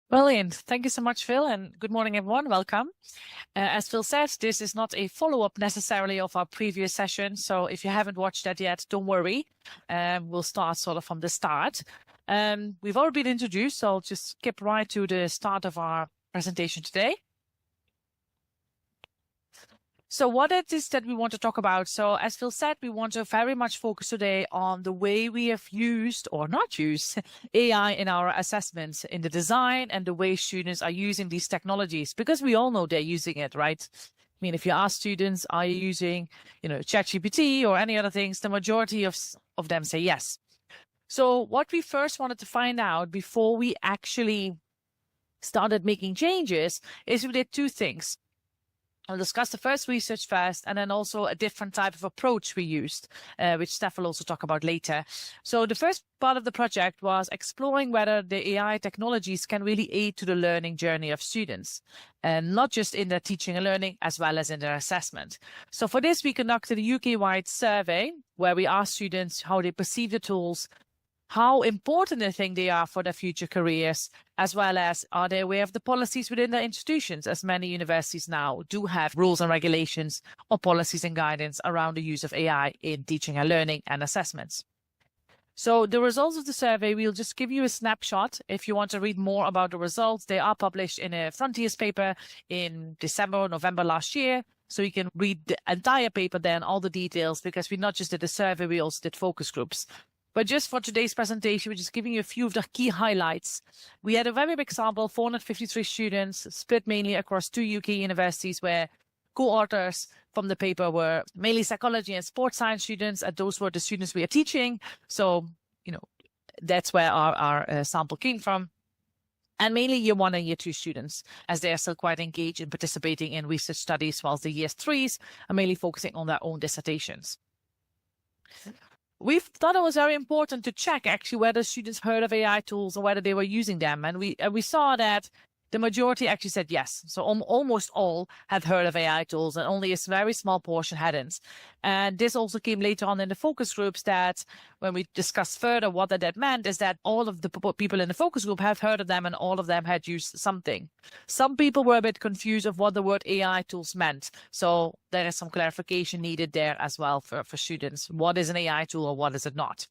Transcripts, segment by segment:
Brilliant. Thank you so much, Phil, and good morning, everyone. Welcome. As Phil said, this is not a follow-up necessarily of our previous session, so if you haven't watched that yet, don't worry. We'll start sort of from the start. We've already been introduced, so I'll just skip right to the start of our presentation today. So what it is that we want to talk about. So as Phil said, we want to very much focus today on the way we have used or not used AI in our assessments in the design and the way students are using these technologies, because we all know they're using it, right? I mean, if you ask students, are you using, ChatGPT or any other things, the majority of them say yes. So what we first wanted to find out before we actually started making changes is we did two things. I'll discuss the first research first, and then also a different type of approach we used, which Steph will also talk about later. So the first part of the project was exploring whether the AI technologies can really aid to the learning journey of students, and not just in their teaching and learning, as well as in their assessment. So for this, we conducted a UK-wide survey where we asked students how they perceive the tools, how important they think they are for their future careers, as well as are they aware of the policies within their institutions, as many universities now do have rules and regulations or policies and guidance around the use of AI in teaching and learning and assessments. So the results of the survey, we'll just give you a snapshot. If you want to read more about the results, they are published in a Frontiers paper in December or November last year. So you can read the entire paper then, all the details, because we not just did a survey, we also did focus groups. But just for today's presentation, we're just giving you a few of the key highlights. We had a very big sample, 453 students, split mainly across 2 UK universities, where co-authors from the paper were mainly psychology and sports science students, and those were the students we are teaching. So, that's where our sample came from. And mainly year 1 and year 2 students, as they are still quite engaged in participating in research studies, whilst the year 3s are mainly focusing on their own dissertations. We thought it was very important to check actually whether students heard of AI tools or whether they were using them. And we saw that the majority actually said yes. So almost all had heard of AI tools, and only a very small portion hadn't. And this also came later on in the focus groups, that when we discussed further what that meant is that all of the people in the focus group have heard of them, and all of them had used something. Some people were a bit confused of what the word AI tools meant. So there is some clarification needed there as well for students. What is an AI tool or what is it not?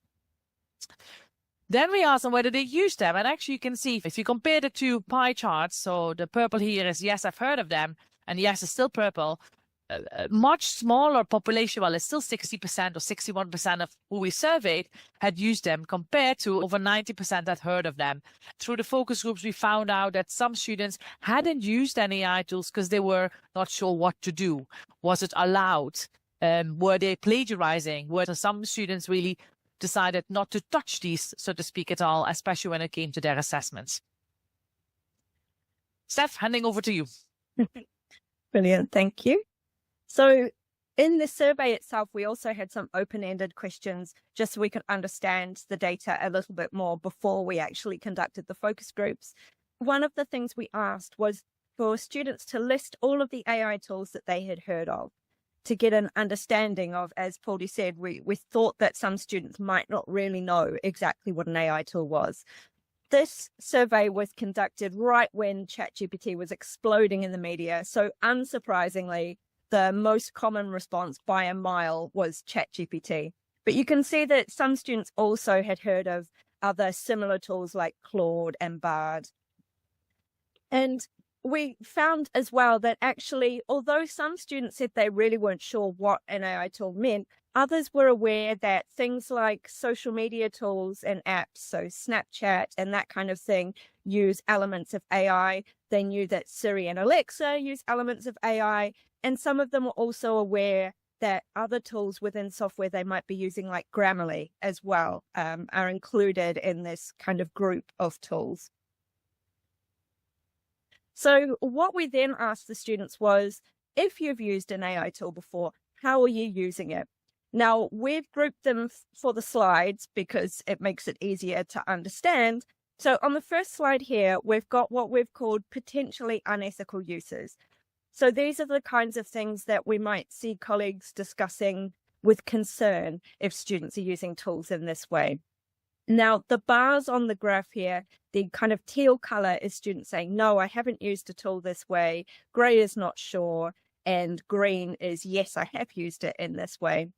Then we asked them whether they use them. And actually, you can see if you compare the two pie charts, so the purple here is yes, I've heard of them, and yes, it's still purple. Much smaller population, well, it's still 60% or 61% of who we surveyed had used them, compared to over 90% had heard of them. Through the focus groups, we found out that some students hadn't used any AI tools because they were not sure what to do. Was it allowed? Were they plagiarizing? Were some students really decided not to touch these, so to speak, at all, especially when it came to their assessments? Steph, handing over to you. Brilliant, thank you. So in the survey itself, we also had some open-ended questions just so we could understand the data a little bit more before we actually conducted the focus groups. One of the things we asked was for students to list all of the AI tools that they had heard of, to get an understanding of, as Pauldy said, we thought that some students might not really know exactly what an AI tool was. This survey was conducted right when ChatGPT was exploding in the media. So unsurprisingly, the most common response by a mile was ChatGPT. But you can see that some students also had heard of other similar tools like Claude and Bard. And we found as well that actually, although some students said they really weren't sure what an AI tool meant, others were aware that things like social media tools and apps, so Snapchat and that kind of thing, use elements of AI. They knew that Siri and Alexa use elements of AI, and some of them were also aware that other tools within software they might be using, like Grammarly as well, are included in this kind of group of tools. So what we then asked the students was, if you've used an AI tool before, how are you using it? Now, we've grouped them for the slides because it makes it easier to understand. So on the first slide here, we've got what we've called potentially unethical uses. So these are the kinds of things that we might see colleagues discussing with concern if students are using tools in this way. Now, the bars on the graph here, the kind of teal color is students saying, no, I haven't used a tool this way. Gray is not sure. And green is, yes, I have used it in this way.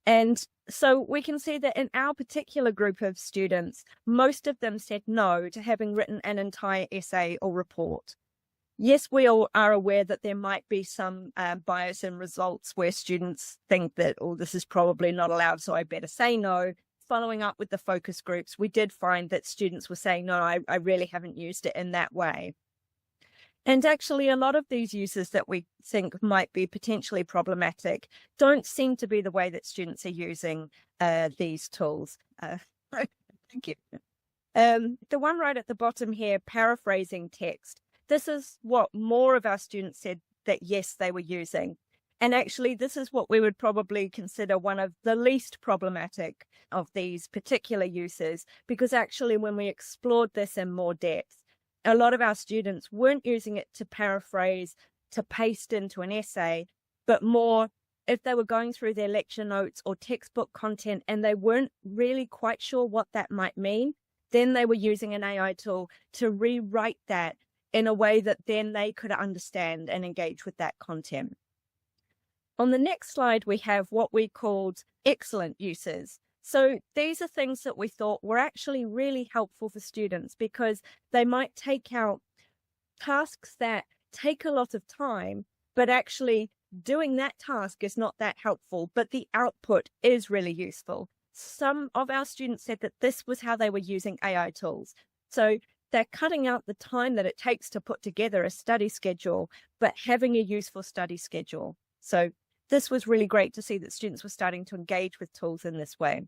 And so we can see that in our particular group of students, most of them said no to having written an entire essay or report. Yes, we all are aware that there might be some bias in results where students think that, oh, this is probably not allowed, so I better say no. Following up with the focus groups, we did find that students were saying, no, I really haven't used it in that way. And actually, a lot of these uses that we think might be potentially problematic don't seem to be the way that students are using these tools. Thank you. The one right at the bottom here, paraphrasing text. This is what more of our students said that, yes, they were using. And actually, this is what we would probably consider one of the least problematic of these particular uses, because actually, when we explored this in more depth, a lot of our students weren't using it to paraphrase, to paste into an essay, but more if they were going through their lecture notes or textbook content and they weren't really quite sure what that might mean, then they were using an AI tool to rewrite that in a way that then they could understand and engage with that content. On the next slide, we have what we called excellent uses. So these are things that we thought were actually really helpful for students because they might take out tasks that take a lot of time, but actually doing that task is not that helpful, but the output is really useful. Some of our students said that this was how they were using AI tools. So they're cutting out the time that it takes to put together a study schedule, but having a useful study schedule. So this was really great to see that students were starting to engage with tools in this way.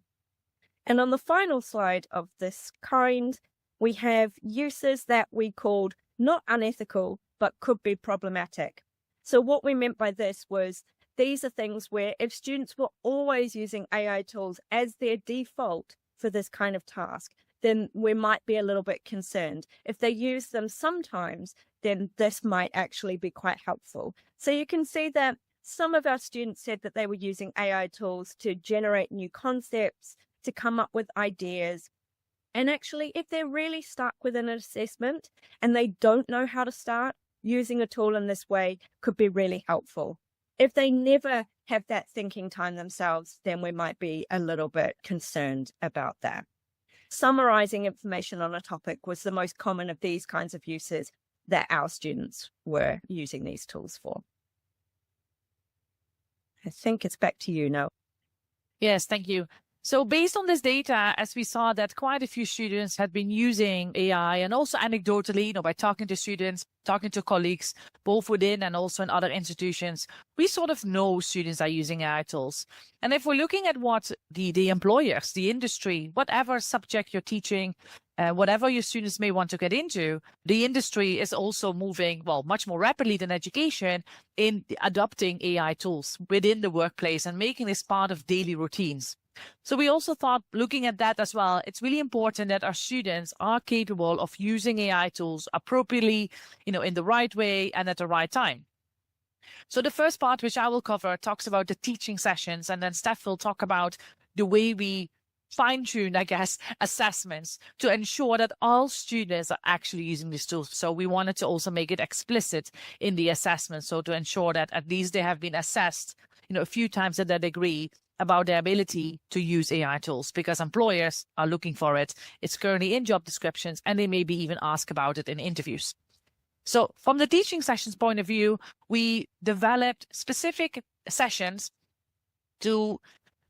And on the final slide of this kind, we have uses that we called not unethical, but could be problematic. So what we meant by this was these are things where if students were always using AI tools as their default for this kind of task, then we might be a little bit concerned. If they use them sometimes, then this might actually be quite helpful. So you can see that some of our students said that they were using AI tools to generate new concepts, to come up with ideas. And actually, if they're really stuck with an assessment and they don't know how to start, using a tool in this way could be really helpful. If they never have that thinking time themselves, then we might be a little bit concerned about that. Summarizing information on a topic was the most common of these kinds of uses that our students were using these tools for. I think it's back to you, Noah. Yes, thank you. So based on this data, as we saw that quite a few students had been using AI and also anecdotally, by talking to students, talking to colleagues, both within and also in other institutions, we sort of know students are using AI tools. And if we're looking at what the employers, the industry, whatever subject you're teaching, whatever your students may want to get into, the industry is also moving, much more rapidly than education in adopting AI tools within the workplace and making this part of daily routines. So we also thought, looking at that as well, it's really important that our students are capable of using AI tools appropriately, in the right way and at the right time. So the first part, which I will cover, talks about the teaching sessions, and then Steph will talk about the way we fine-tune, assessments to ensure that all students are actually using these tools. So we wanted to also make it explicit in the assessment, so to ensure that at least they have been assessed, a few times at their degree about their ability to use AI tools, because employers are looking for it. It's currently in job descriptions, and they maybe even ask about it in interviews. So from the teaching sessions point of view, we developed specific sessions to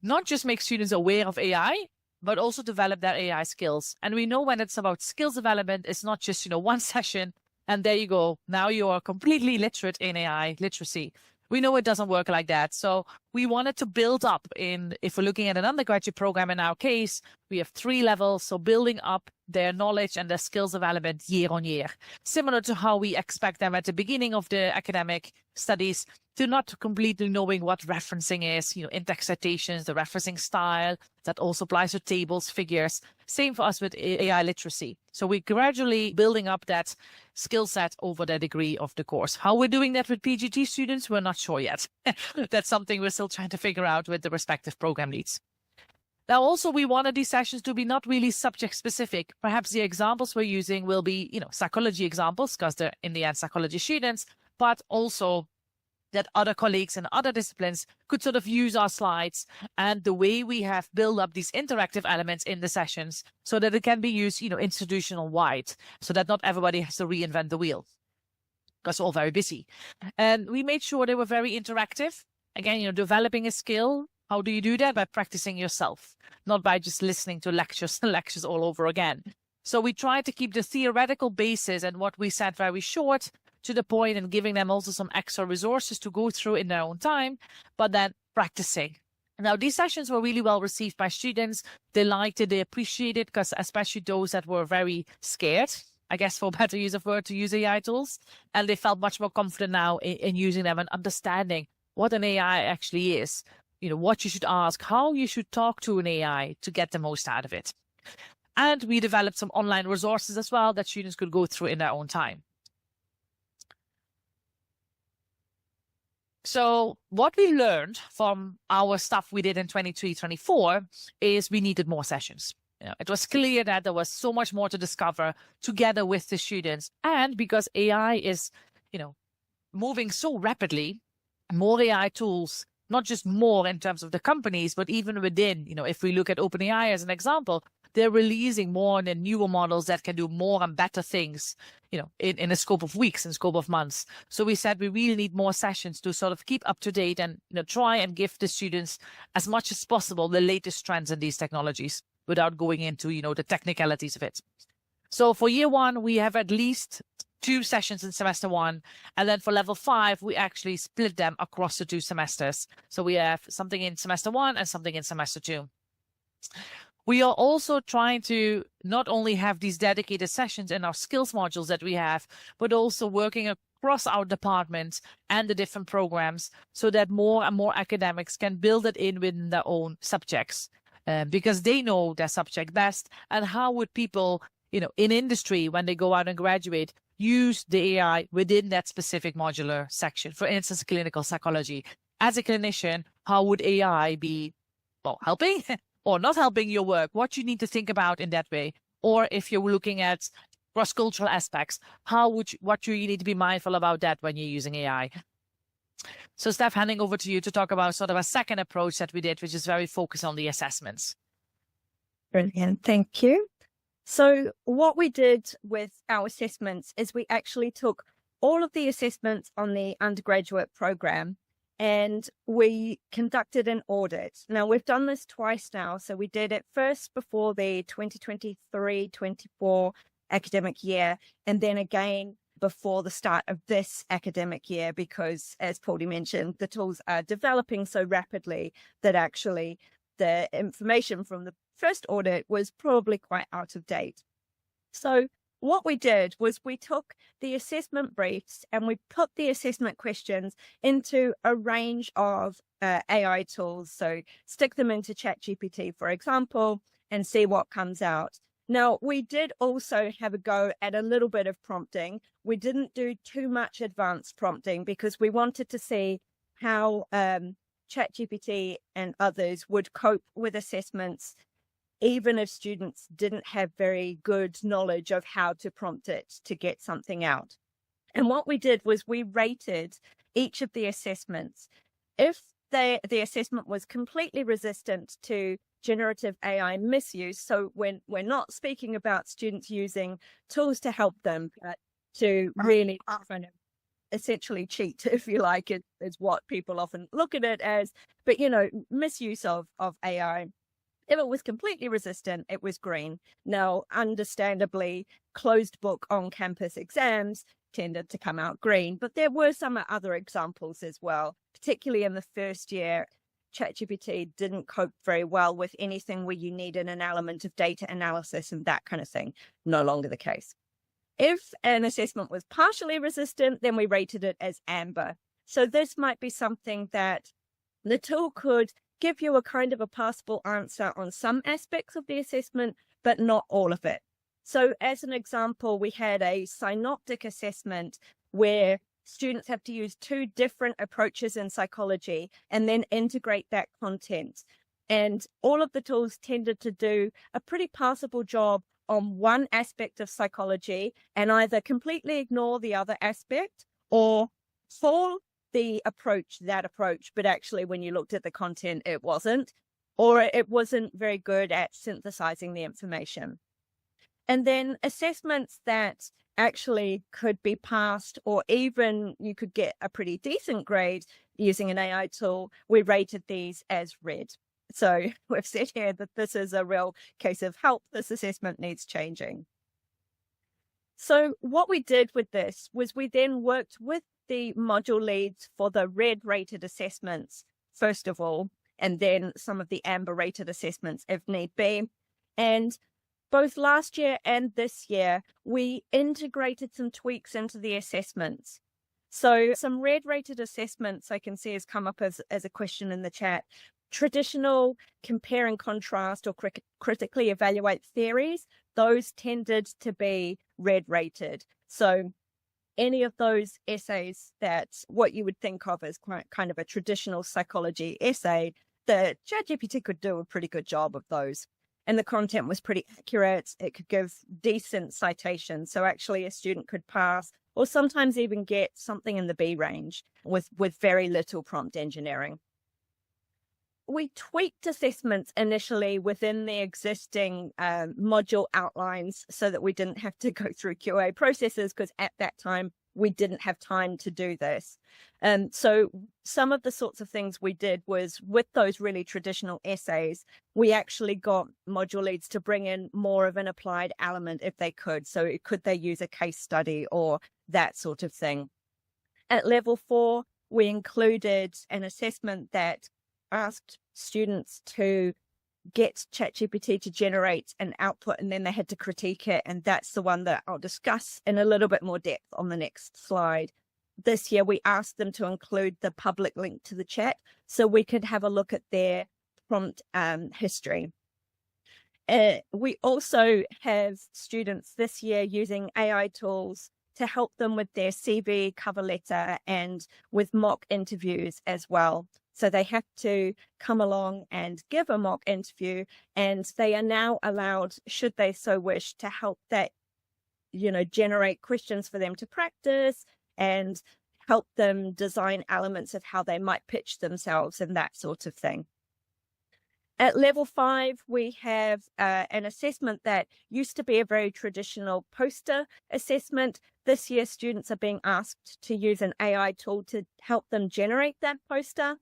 not just make students aware of AI, but also develop their AI skills. And we know when it's about skills development, it's not just, one session and there you go. Now you are completely literate in AI literacy. We know it doesn't work like that. So we wanted to build up if we're looking at an undergraduate program in our case, we have 3 levels. So building up their knowledge and their skills development year on year, similar to how we expect them at the beginning of the academic studies to not completely knowing what referencing is, in-text citations, the referencing style, that also applies to tables, figures. Same for us with AI literacy. So we're gradually building up that skill set over the degree of the course. How we're doing that with PGT students, we're not sure yet. That's something we're still trying to figure out with the respective program leads. Now, also, we wanted these sessions to be not really subject specific. Perhaps the examples we're using will be, psychology examples, because they're in the end psychology students, but also that other colleagues in other disciplines could sort of use our slides and the way we have built up these interactive elements in the sessions so that it can be used, institutional wide, so that not everybody has to reinvent the wheel, because we're all very busy. And we made sure they were very interactive. Again, developing a skill. How do you do that? By practicing yourself, not by just listening to lectures and lectures all over again. So we tried to keep the theoretical basis and what we said very short, to the point, and giving them also some extra resources to go through in their own time, but then practicing. Now, these sessions were really well received by students. They liked it, they appreciated it, because especially those that were very scared, I guess for a better use of word, to use AI tools, and they felt much more confident now in using them and understanding what an AI actually is, what you should ask, how you should talk to an AI to get the most out of it. And we developed some online resources as well that students could go through in their own time. So what we learned from our stuff we did in 23-24 is we needed more sessions. It was clear that there was so much more to discover together with the students. And because AI is, moving so rapidly, more AI tools, not just more in terms of the companies, but even within, if we look at OpenAI as an example, they're releasing more and newer models that can do more and better things, in a scope of weeks, in scope of months. So we said we really need more sessions to sort of keep up to date and, try and give the students as much as possible the latest trends in these technologies without going into, the technicalities of it. So for year one, we have at least 2 sessions in semester 1. And then for level 5, we actually split them across the 2 semesters. So we have something in semester 1 and something in semester 2. We are also trying to not only have these dedicated sessions in our skills modules that we have, but also working across our departments and the different programs so that more and more academics can build it in within their own subjects, because they know their subject best. And how would people, in industry, when they go out and graduate, use the AI within that specific modular section? For instance, clinical psychology. As a clinician, how would AI be, helping? Or not helping your work, what you need to think about in that way. Or if you're looking at cross-cultural aspects, what you need to be mindful about that when you're using AI. So Steph, handing over to you to talk about sort of a second approach that we did, which is very focused on the assessments. Brilliant, thank you. So what we did with our assessments is we actually took all of the assessments on the undergraduate program and we conducted an audit. Now, we've done this twice now. So we did it first before the 2023-24 academic year, and then again before the start of this academic year, because as Pauldy mentioned, the tools are developing so rapidly that actually the information from the first audit was probably quite out of date. So what we did was we took the assessment briefs and we put the assessment questions into a range of AI tools. So stick them into ChatGPT, for example, and see what comes out. Now, we did also have a go at a little bit of prompting. We didn't do too much advanced prompting because we wanted to see how ChatGPT and others would cope with assessments, even if students didn't have very good knowledge of how to prompt it to get something out. And what we did was we rated each of the assessments. If the assessment was completely resistant to generative AI misuse, so when we're not speaking about students using tools to help them, but to really kind of essentially cheat, if you like, is what people often look at it as, but misuse of AI. If it was completely resistant, it was green. Now, understandably, closed book on-campus exams tended to come out green, but there were some other examples as well, particularly in the first year. ChatGPT didn't cope very well with anything where you needed an element of data analysis and that kind of thing. No longer the case. If an assessment was partially resistant, then we rated it as amber. So this might be something that the tool could give you a kind of a passable answer on some aspects of the assessment, but not all of it. So as an example, we had a synoptic assessment where students have to use 2 different approaches in psychology and then integrate that content. And all of the tools tended to do a pretty passable job on one aspect of psychology and either completely ignore the other aspect or call the approach that approach, but actually when you looked at the content, it wasn't, or it wasn't very good at synthesizing the information. And then assessments that actually could be passed, or even you could get a pretty decent grade using an AI tool, we rated these as red. So we've said here that this is a real case of help, this assessment needs changing. So what we did with this was we then worked with the module leads for the red rated assessments, first of all, and then some of the amber rated assessments if need be. And both last year and this year, we integrated some tweaks into the assessments. So some red rated assessments I can see has come up as a question in the chat. Traditional compare and contrast or critically evaluate theories, those tended to be red rated. So any of those essays that what you would think of as kind of a traditional psychology essay, the ChatGPT could do a pretty good job of those. And the content was pretty accurate. It could give decent citations. So actually a student could pass or sometimes even get something in the B range with very little prompt engineering. We tweaked assessments initially within the existing module outlines so that we didn't have to go through QA processes, because at that time we didn't have time to do this. So some of the sorts of things we did was with those really traditional essays, we actually got module leads to bring in more of an applied element if they could. So could they use a case study or that sort of thing? At level 4, we included an assessment that asked students to get ChatGPT to generate an output, and then they had to critique it. And that's the one that I'll discuss in a little bit more depth on the next slide. This year, we asked them to include the public link to the chat so we could have a look at their prompt history. We also have students this year using AI tools to help them with their CV, cover letter, and with mock interviews as well. So they have to come along and give a mock interview, and they are now allowed, should they so wish, to help that, generate questions for them to practice and help them design elements of how they might pitch themselves and that sort of thing. At level 5, we have an assessment that used to be a very traditional poster assessment. This year, students are being asked to use an AI tool to help them generate that poster.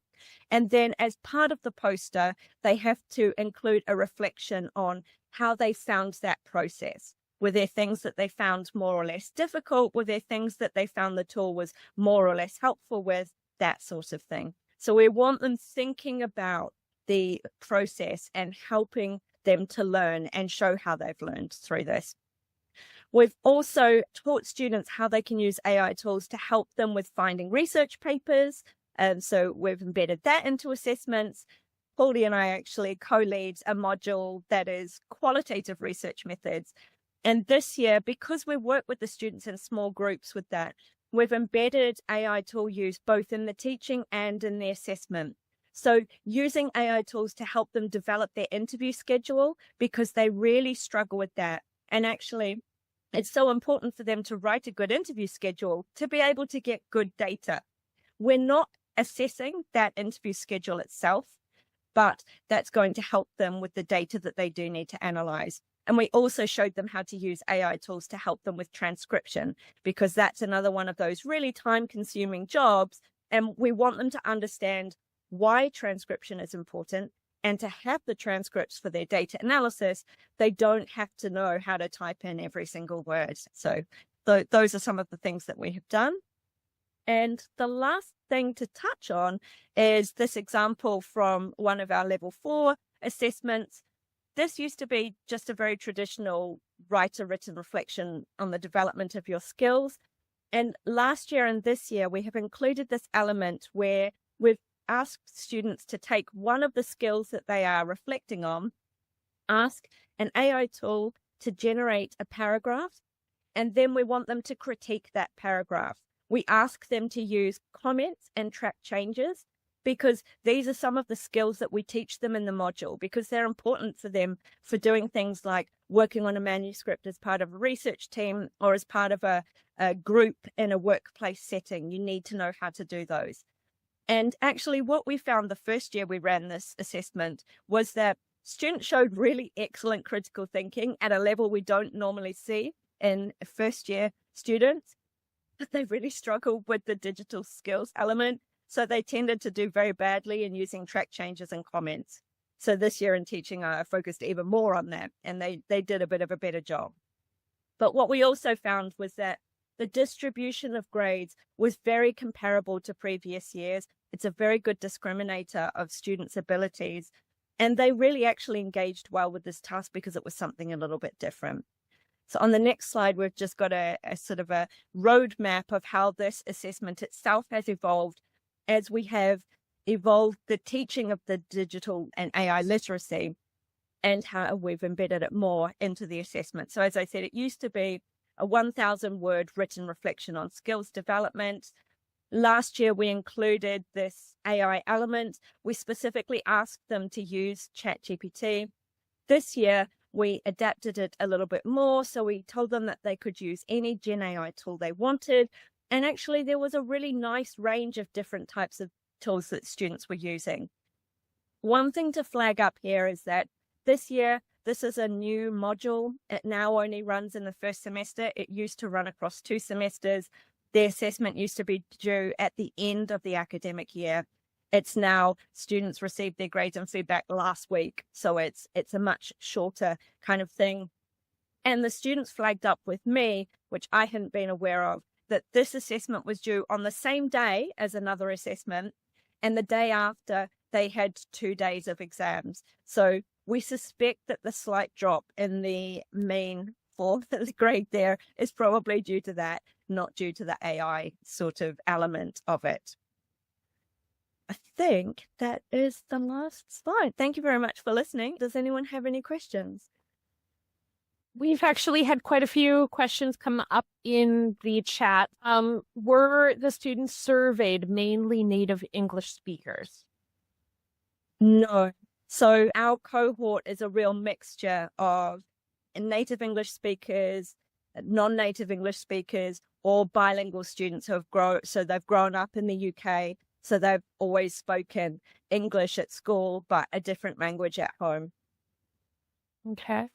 And then as part of the poster, they have to include a reflection on how they found that process. Were there things that they found more or less difficult? Were there things that they found the tool was more or less helpful with? That sort of thing. So we want them thinking about the process and helping them to learn and show how they've learned through this. We've also taught students how they can use AI tools to help them with finding research papers. So we've embedded that into assessments. Pauldy and I actually co-lead a module that is qualitative research methods. And this year, because we work with the students in small groups with that, we've embedded AI tool use both in the teaching and in the assessment. So using AI tools to help them develop their interview schedule, because they really struggle with that. And actually, it's so important for them to write a good interview schedule to be able to get good data. We're not assessing that interview schedule itself, but that's going to help them with the data that they do need to analyze. And we also showed them how to use AI tools to help them with transcription, because that's another one of those really time-consuming jobs. And we want them to understand why transcription is important, and to have the transcripts for their data analysis, they don't have to know how to type in every single word. So those are some of the things that we have done. And the last thing to touch on is this example from one of our level 4 assessments. This used to be just a very traditional writer-written reflection on the development of your skills. And last year and this year, we have included this element where we've asked students to take one of the skills that they are reflecting on, ask an AI tool to generate a paragraph, and then we want them to critique that paragraph. We ask them to use comments and track changes, because these are some of the skills that we teach them in the module, because they're important for them for doing things like working on a manuscript as part of a research team or as part of a group in a workplace setting. You need to know how to do those. And actually what we found the first year we ran this assessment was that students showed really excellent critical thinking at a level we don't normally see in first year students, but they really struggled with the digital skills element. So they tended to do very badly in using track changes and comments. So this year in teaching, I focused even more on that, and they did a bit of a better job. But what we also found was that the distribution of grades was very comparable to previous years. It's a very good discriminator of students' abilities. And they really actually engaged well with this task because it was something a little bit different. So on the next slide, we've just got a sort of a roadmap of how this assessment itself has evolved as we have evolved the teaching of the digital and AI literacy and how we've embedded it more into the assessment. So as I said, it used to be a 1,000-word written reflection on skills development. Last year, we included this AI element. We specifically asked them to use ChatGPT. This year, we adapted it a little bit more. So we told them that they could use any Gen AI tool they wanted. And actually, there was a really nice range of different types of tools that students were using. One thing to flag up here is that this year, this is a new module. It now only runs in the first semester. It used to run across 2 semesters. The assessment used to be due at the end of the academic year. It's now students received their grades and feedback last week. So it's a much shorter kind of thing. And the students flagged up with me, which I hadn't been aware of, that this assessment was due on the same day as another assessment. And the day after, they had 2 days of exams. So we suspect that the slight drop in the mean for the grade there is probably due to that, not due to the AI sort of element of it. I think that is the last slide. Thank you very much for listening. Does anyone have any questions? We've actually had quite a few questions come up in the chat. Were the students surveyed mainly native English speakers? No. So our cohort is a real mixture of native English speakers, non-native English speakers, or bilingual students who have they've grown up in the UK, so they've always spoken English at school, but a different language at home. Okay.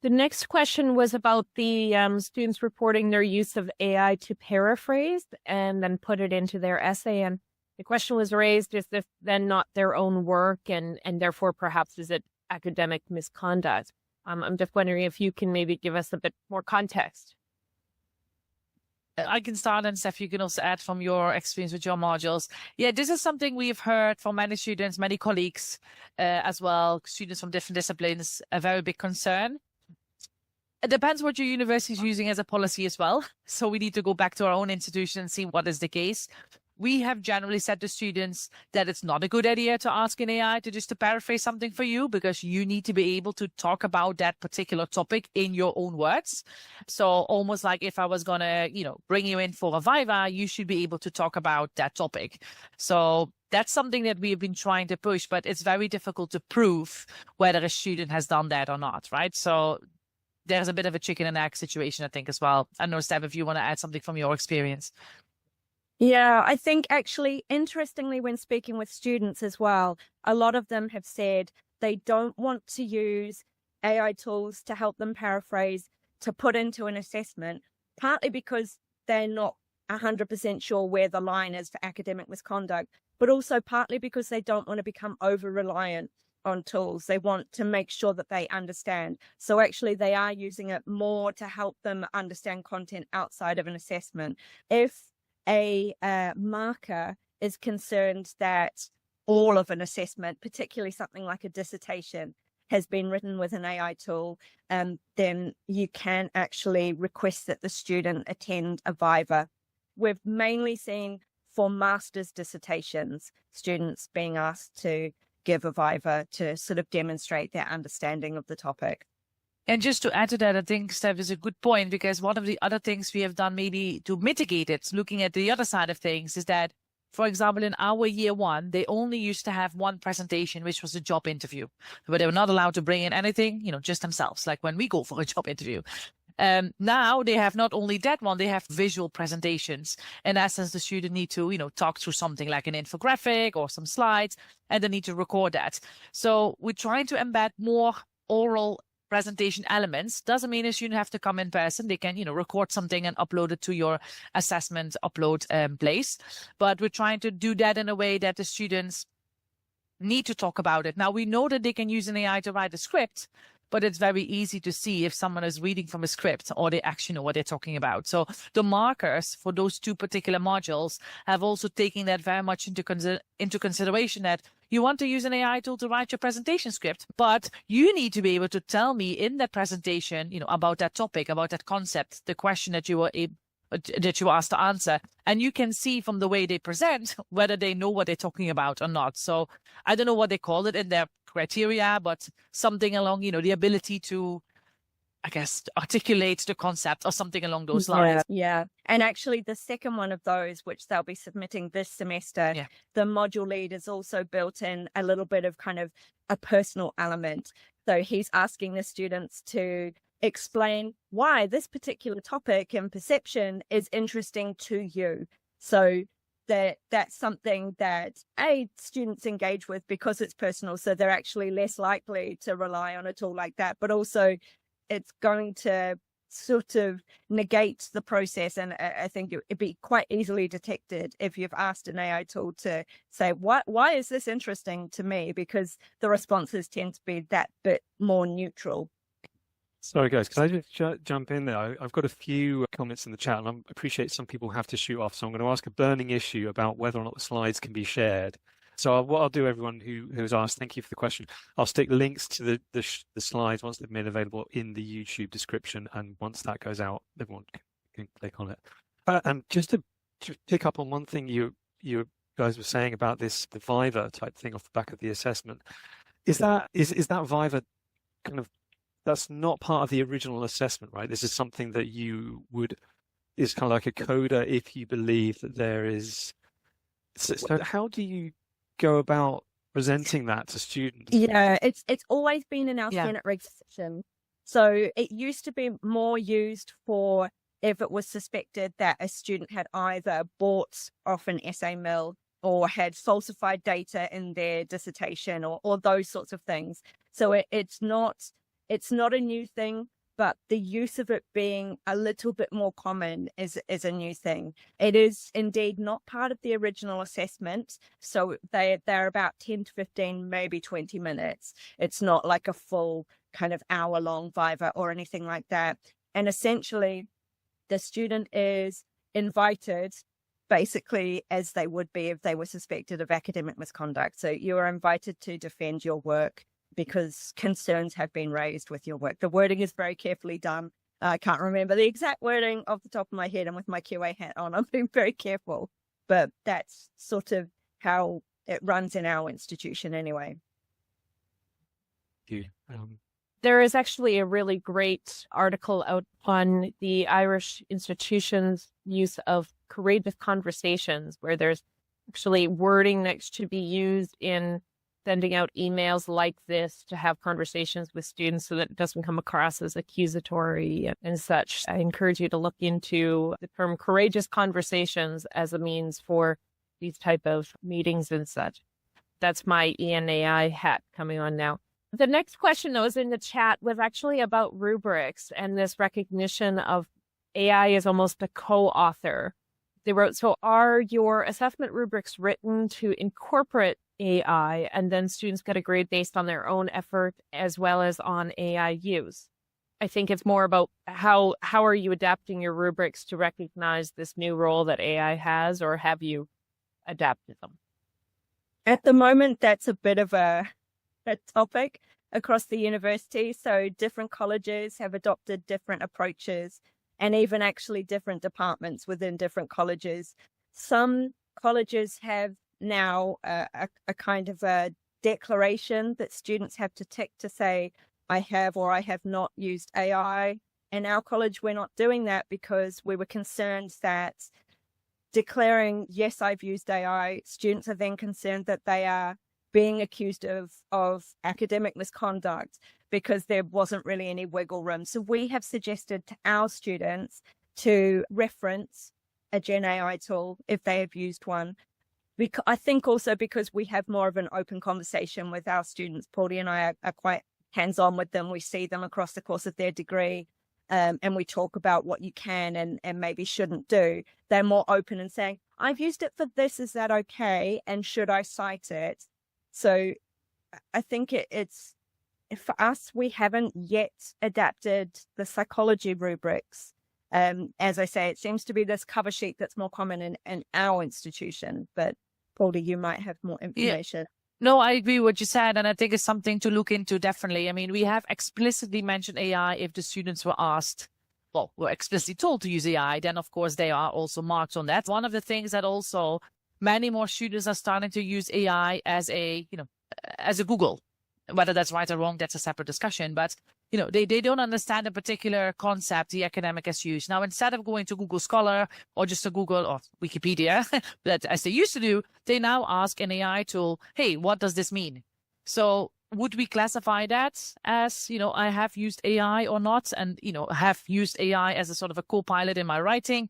The next question was about the students reporting their use of AI to paraphrase and then put it into their essay. And the question was raised, is this then not their own work and therefore perhaps is it academic misconduct? I'm just wondering if you can maybe give us a bit more context. I can start, and Steph, you can also add from your experience with your modules. Yeah, this is something we've heard from many students, many colleagues as well, students from different disciplines, a very big concern. It depends what your university is using as a policy as well. So we need to go back to our own institution and see what is the case. We have generally said to students that it's not a good idea to ask an AI to paraphrase something for you, because you need to be able to talk about that particular topic in your own words. So almost like if I was going to, bring you in for a Viva, you should be able to talk about that topic. So that's something that we have been trying to push, but it's very difficult to prove whether a student has done that or not, right? So there's a bit of a chicken and egg situation, I think, as well. I don't know, Steph, if you want to add something from your experience. Yeah, I think actually, interestingly, when speaking with students as well, a lot of them have said they don't want to use AI tools to help them paraphrase, to put into an assessment, partly because they're not 100% sure where the line is for academic misconduct, but also partly because they don't want to become over-reliant on tools. They want to make sure that they understand. So actually, they are using it more to help them understand content outside of an assessment. If a marker is concerned that all of an assessment, particularly something like a dissertation, has been written with an AI tool, then you can actually request that the student attend a Viva. We've mainly seen for master's dissertations, students being asked to give a Viva to sort of demonstrate their understanding of the topic. And just to add to that, I think, Steph, is a good point, because one of the other things we have done maybe to mitigate it, looking at the other side of things, is that for example, in our year one, they only used to have one presentation, which was a job interview, where they were not allowed to bring in anything, just themselves, like when we go for a job interview. Now they have not only that one, they have visual presentations. In essence, the student need to, talk through something like an infographic or some slides, and they need to record that. So we're trying to embed more oral presentation elements. Doesn't mean a student have to come in person. They can, record something and upload it to your assessment upload place. But we're trying to do that in a way that the students need to talk about it. Now, we know that they can use an AI to write a script, but it's very easy to see if someone is reading from a script or they actually know what they're talking about. So the markers for those two particular modules have also taken that very much into consideration, that you want to use an AI tool to write your presentation script, but you need to be able to tell me in that presentation, about that topic, about that concept, the question that you were asked to answer. And you can see from the way they present whether they know what they're talking about or not. So I don't know what they call it in their criteria, but something along, the ability to, I guess, articulate the concept or something along those lines. Yeah. And actually the second one of those, which they'll be submitting this semester, the module lead is also built in a little bit of kind of a personal element. So he's asking the students to explain why this particular topic and perception is interesting to you. So that's something that students engage with because it's personal, so they're actually less likely to rely on a tool like that, but also it's going to sort of negate the process. And I think it'd be quite easily detected if you've asked an AI tool to say, why is this interesting to me? Because the responses tend to be that bit more neutral. Sorry, guys, can I just jump in there? I've got a few comments in the chat, and I appreciate some people have to shoot off, so I'm going to ask a burning issue about whether or not the slides can be shared. So what I'll do, everyone who's asked, thank you for the question. I'll stick links to the slides once they've been available in the YouTube description, and once that goes out, everyone can click on it. And just to pick up on one thing you guys were saying about the Viva type thing off the back of the assessment, is that Viva kind of, that's not part of the original assessment, right? This is something that is kind of like a coda if you believe that there is. So how do you go about presenting that to students? Yeah, it's always been in our Senate reg section. So it used to be more used for if it was suspected that a student had either bought off an essay mill or had falsified data in their dissertation or those sorts of things. So it's not a new thing, but the use of it being a little bit more common is a new thing. It is indeed not part of the original assessment. So they're about 10 to 15, maybe 20 minutes. It's not like a full kind of hour-long Viva or anything like that. And essentially, the student is invited basically as they would be if they were suspected of academic misconduct. So you are invited to defend your work because concerns have been raised with your work. The wording is very carefully done. I can't remember the exact wording off the top of my head, and with my QA hat on, I'm being very careful. But that's sort of how it runs in our institution anyway. There is actually a really great article out on the Irish institution's use of courageous conversations, where there's actually wording that should be used in sending out emails like this to have conversations with students so that it doesn't come across as accusatory and such. I encourage you to look into the term courageous conversations as a means for these type of meetings and such. That's my ENAI hat coming on now. The next question that was in the chat was actually about rubrics and this recognition of AI as almost a co-author. They wrote, so are your assessment rubrics written to incorporate AI and then students get a grade based on their own effort as well as on AI use? I think it's more about how are you adapting your rubrics to recognize this new role that AI has, or have you adapted them? At the moment, that's a bit of a topic across the university. So different colleges have adopted different approaches, and even actually different departments within different colleges. Some colleges have now a kind of a declaration that students have to tick to say, I have or I have not used AI. In our college, we're not doing that because we were concerned that declaring, yes, I've used AI, students are then concerned that they are being accused of academic misconduct because there wasn't really any wiggle room. So we have suggested to our students to reference a Gen AI tool if they have used one. I think also because we have more of an open conversation with our students. Pauldy and I are quite hands-on with them. We see them across the course of their degree, and we talk about what you can and maybe shouldn't do. They're more open and saying, I've used it for this, is that okay? And should I cite it? So I think it's, for us, we haven't yet adapted the psychology rubrics. As I say, it seems to be this cover sheet that's more common in our institution, but Pauldy, you might have more information. No, I agree with what you said, and I think it's something to look into, definitely. I mean, we have explicitly mentioned AI if the students were asked, well, were explicitly told to use AI, then of course they are also marked on that. One of the things that also many more students are starting to use AI as a, as a Google. Whether that's right or wrong, that's a separate discussion. But, they don't understand a particular concept the academic has used. Now, instead of going to Google Scholar or just to Google or Wikipedia, that as they used to do, they now ask an AI tool, hey, what does this mean? So would we classify that as, I have used AI or not, and, have used AI as a sort of a co-pilot in my writing?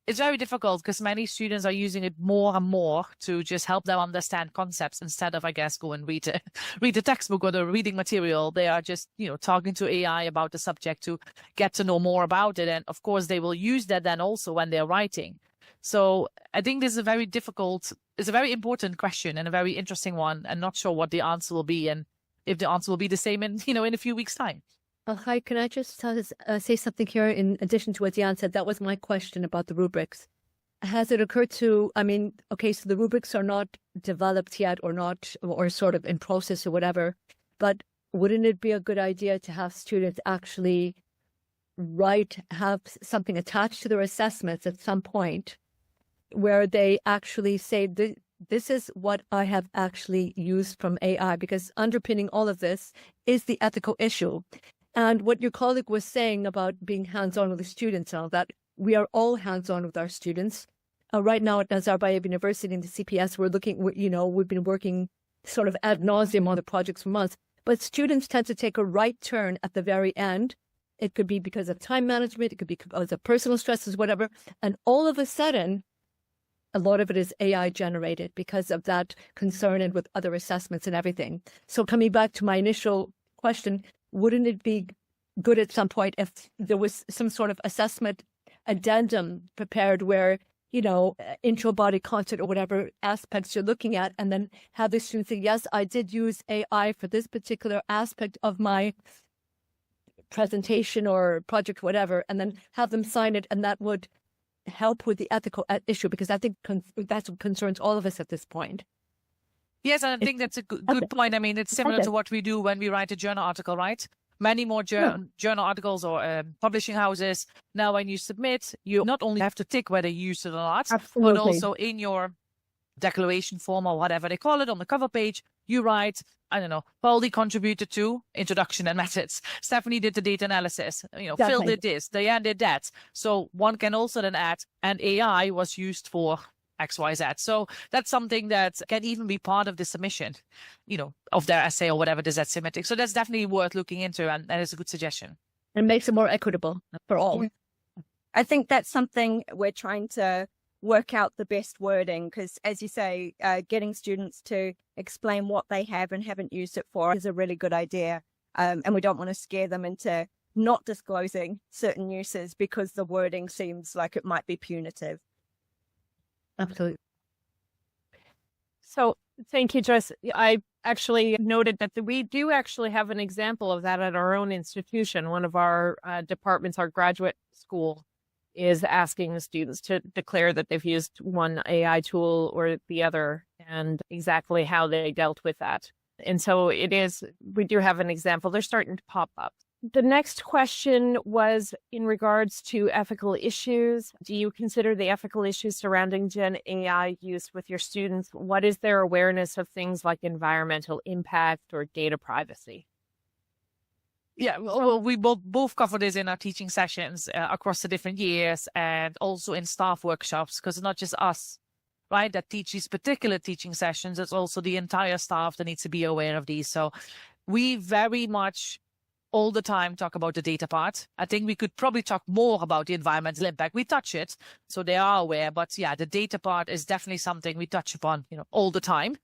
It's very difficult because many students are using it more and more to just help them understand concepts instead of, I guess, go and read the textbook or the reading material. They are just, talking to AI about the subject to get to know more about it. And of course, they will use that then also when they're writing. So I think this is it's a very important question and a very interesting one, and not sure what the answer will be and if the answer will be the same in a few weeks' time. Hi, can I just say something here in addition to what Diane said? That was my question about the rubrics. Has it occurred to, okay, so the rubrics are not developed yet or sort of in process or whatever, but wouldn't it be a good idea to have students actually have something attached to their assessments at some point where they actually say, this is what I have actually used from AI, because underpinning all of this is the ethical issue. And what your colleague was saying about being hands-on with the students and all that, we are all hands-on with our students. Right now at Nazarbayev University in the CPS, we've been working sort of ad nauseum on the projects for months, but students tend to take a right turn at the very end. It could be because of time management, it could be because of personal stresses, whatever. And all of a sudden, a lot of it is AI generated because of that concern and with other assessments and everything. So coming back to my initial question, wouldn't it be good at some point if there was some sort of assessment addendum prepared where, intro body content or whatever aspects you're looking at, and then have the students say, yes, I did use AI for this particular aspect of my presentation or project, whatever, and then have them sign it, and that would help with the ethical issue, because I think that's what concerns all of us at this point. Yes, and I think that's a good point. I mean, it's similar to what we do when we write a journal article, right? Many more journal articles or publishing houses. Now, when you submit, you not only have to tick whether you used it or not, but also in your declaration form or whatever they call it on the cover page, you write, I don't know, Pauldy contributed to introduction and methods. Stephanie did the data analysis. Phil did this. Diane did that. So one can also then add, and AI was used for X, Y, Z. So that's something that can even be part of the submission, of their essay or whatever this symmetric. So that's definitely worth looking into, and that is a good suggestion. And makes it more equitable for all. I think that's something we're trying to work out the best wording, because as you say, getting students to explain what they have and haven't used it for is a really good idea. And we don't want to scare them into not disclosing certain uses because the wording seems like it might be punitive. Absolutely. So thank you, Joyce. I actually noted that we do actually have an example of that at our own institution. One of our departments, our graduate school, is asking the students to declare that they've used one AI tool or the other and exactly how they dealt with that. And so we do have an example. They're starting to pop up. The next question was in regards to ethical issues. Do you consider the ethical issues surrounding Gen AI use with your students? What is their awareness of things like environmental impact or data privacy? Yeah, well, we both cover this in our teaching sessions across the different years and also in staff workshops, because it's not just us, right, that teach these particular teaching sessions. It's also the entire staff that needs to be aware of these. So we very much all the time talk about the data part. I think we could probably talk more about the environmental impact. We touch it, so they are aware. But yeah, the data part is definitely something we touch upon, all the time.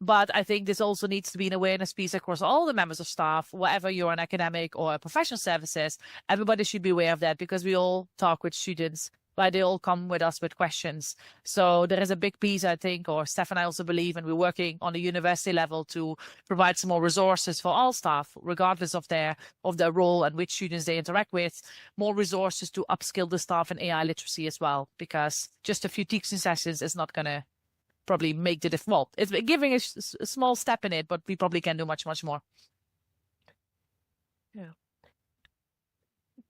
But I think this also needs to be an awareness piece across all the members of staff, whether you're an academic or a professional services. Everybody should be aware of that, because we all talk with students, right? They all come with us with questions. So there is a big piece, I think, or Steph and I also believe, and we're working on the university level to provide some more resources for all staff, regardless of their role and which students they interact with, more resources to upskill the staff in AI literacy as well, because just a few teaching sessions is not going to probably make the difference. Well, it's giving a small step in it, but we probably can do much, much more. Yeah.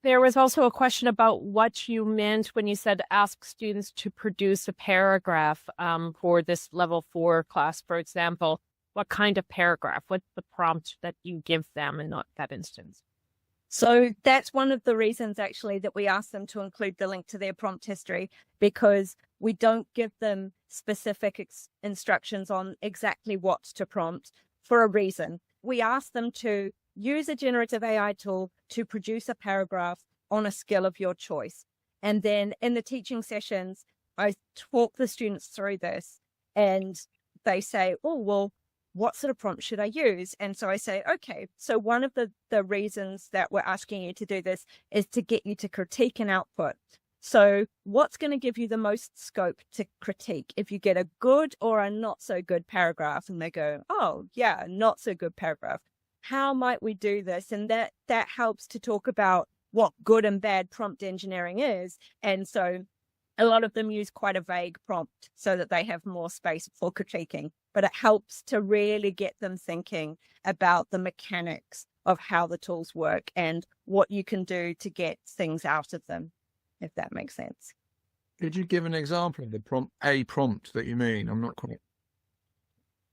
There was also a question about what you meant when you said ask students to produce a paragraph for this level 4 class, for example. What kind of paragraph? What's the prompt that you give them in that instance? So that's one of the reasons actually that we ask them to include the link to their prompt history, because we don't give them specific instructions on exactly what to prompt for a reason. We ask them to use a generative AI tool to produce a paragraph on a skill of your choice. And then in the teaching sessions, I talk the students through this, and they say, oh, well, what sort of prompt should I use? And so I say, okay, so one of the reasons that we're asking you to do this is to get you to critique an output. So what's going to give you the most scope to critique? If you get a good or a not so good paragraph, and they go, oh yeah, not so good paragraph, how might we do this? And that helps to talk about what good and bad prompt engineering is. And so a lot of them use quite a vague prompt so that they have more space for critiquing, but it helps to really get them thinking about the mechanics of how the tools work and what you can do to get things out of them, if that makes sense. Could you give an example of the prompt that you mean? I'm not quite.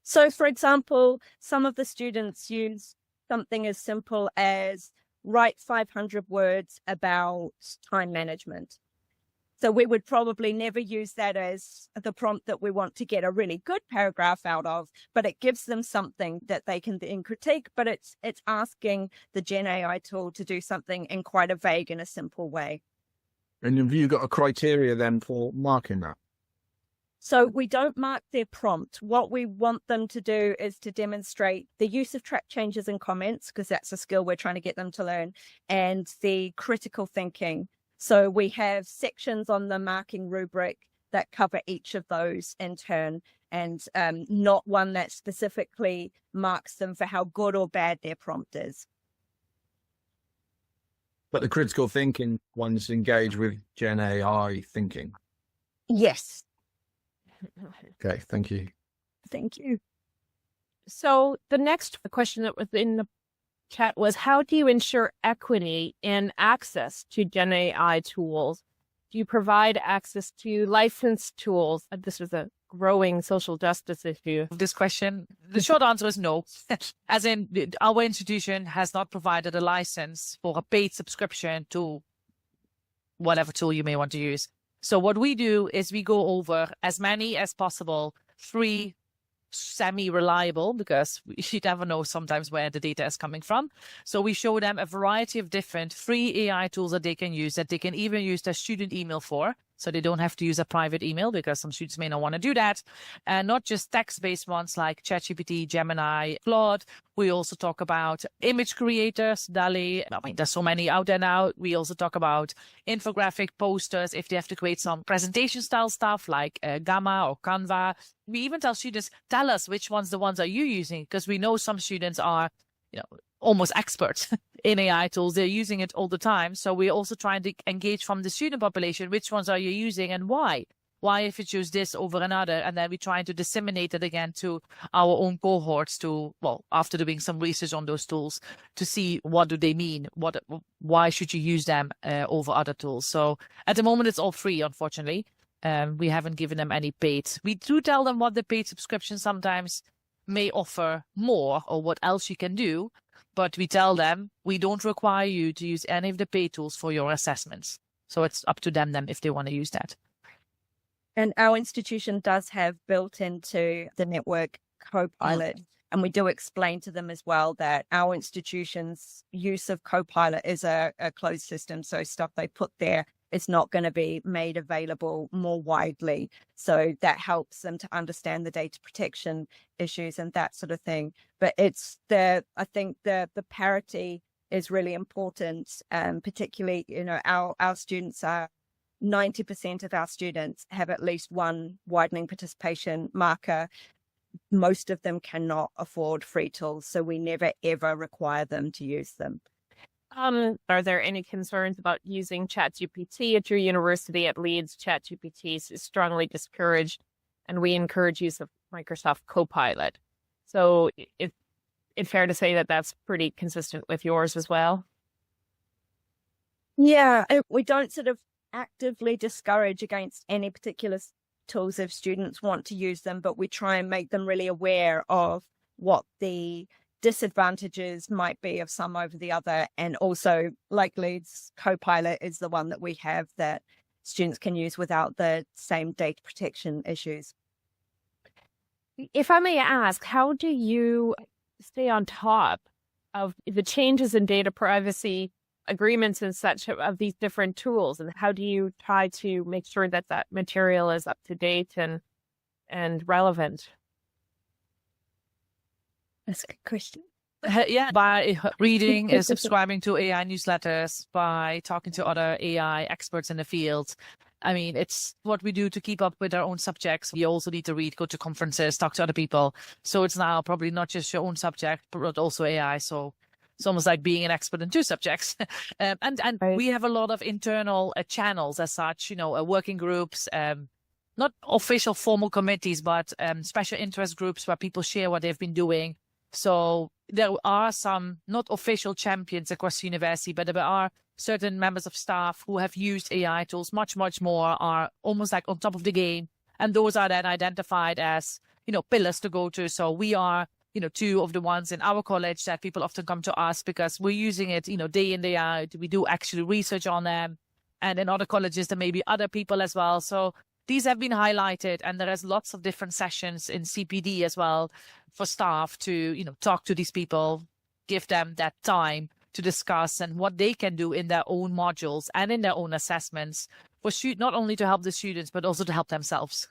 So, for example, some of the students use something as simple as write 500 words about time management. So we would probably never use that as the prompt that we want to get a really good paragraph out of, but it gives them something that they can then critique, but it's asking the Gen AI tool to do something in quite a vague and a simple way. And have you got a criteria then for marking that? So we don't mark their prompt. What we want them to do is to demonstrate the use of track changes and comments, because that's a skill we're trying to get them to learn, and the critical thinking. So we have sections on the marking rubric that cover each of those in turn, and not one that specifically marks them for how good or bad their prompt is. But the critical thinking ones engage with Gen AI thinking. Yes. Okay, thank you. Thank you. So the next question that was in the chat was, how do you ensure equity in access to Gen AI tools? Do you provide access to licensed tools? This is a growing social justice issue. This question, the short answer is no. As in, our institution has not provided a license for a paid subscription to whatever tool you may want to use. So what we do is we go over as many as possible free, semi-reliable, because you never know sometimes where the data is coming from. So we show them a variety of different free AI tools that they can use, that they can even use their student email for. So they don't have to use a private email, because some students may not want to do that. And not just text-based ones like ChatGPT, Gemini, Claude. We also talk about image creators, DALL-E. I mean, there's so many out there now. We also talk about infographic posters if they have to create some presentation style stuff like Gamma or Canva. We even tell students, tell us which ones are you using, because we know some students are, almost experts in AI tools. They're using it all the time. So we're also trying to engage from the student population. Which ones are you using and why? Why if you choose this over another? And then we're trying to disseminate it again to our own cohorts after doing some research on those tools to see what do they mean? Why should you use them over other tools? So at the moment, it's all free, unfortunately. We haven't given them any paid. We do tell them what the paid subscription sometimes may offer more or what else you can do. but we tell them we don't require you to use any of the paid tools for your assessments. So it's up to them if they want to use that. And our institution does have built into the network Copilot. And we do explain to them as well that our institution's use of Copilot is a closed system. So stuff they put there is not going to be made available more widely. So that helps them to understand the data protection issues and that sort of thing. But I think the parity is really important, particularly, our students are 90% of our students have at least one widening participation marker. Most of them cannot afford free tools, so we never, ever require them to use them. Are there any concerns about using ChatGPT at your university? At Leeds, ChatGPT is strongly discouraged, and we encourage use of Microsoft Copilot. So it's fair to say that that's pretty consistent with yours as well? Yeah, we don't sort of actively discourage against any particular tools if students want to use them, but we try and make them really aware of what the disadvantages might be of some over the other. And also, like Leeds, Copilot is the one that we have that students can use without the same data protection issues. If I may ask, how do you stay on top of the changes in data privacy agreements and such of these different tools, and how do you try to make sure that that material is up to date and relevant? That's a good question. Yeah, by reading and subscribing to AI newsletters, by talking to other AI experts in the field. I mean, it's what we do to keep up with our own subjects. You also need to read, go to conferences, talk to other people. So it's now probably not just your own subject, but also AI. So it's almost like being an expert in two subjects. And Right. we have a lot of internal channels as such, working groups, not official formal committees, but special interest groups where people share what they've been doing. So there are some not official champions across the university, but there are certain members of staff who have used AI tools much, much more, are almost like on top of the game. And those are then identified as, pillars to go to. So we are, two of the ones in our college that people often come to us because we're using it, day in, day out. We do actually research on them. And in other colleges, there may be other people as well. So these have been highlighted, and there is lots of different sessions in CPD as well for staff to, talk to these people, give them that time to discuss and what they can do in their own modules and in their own assessments for not only to help the students, but also to help themselves.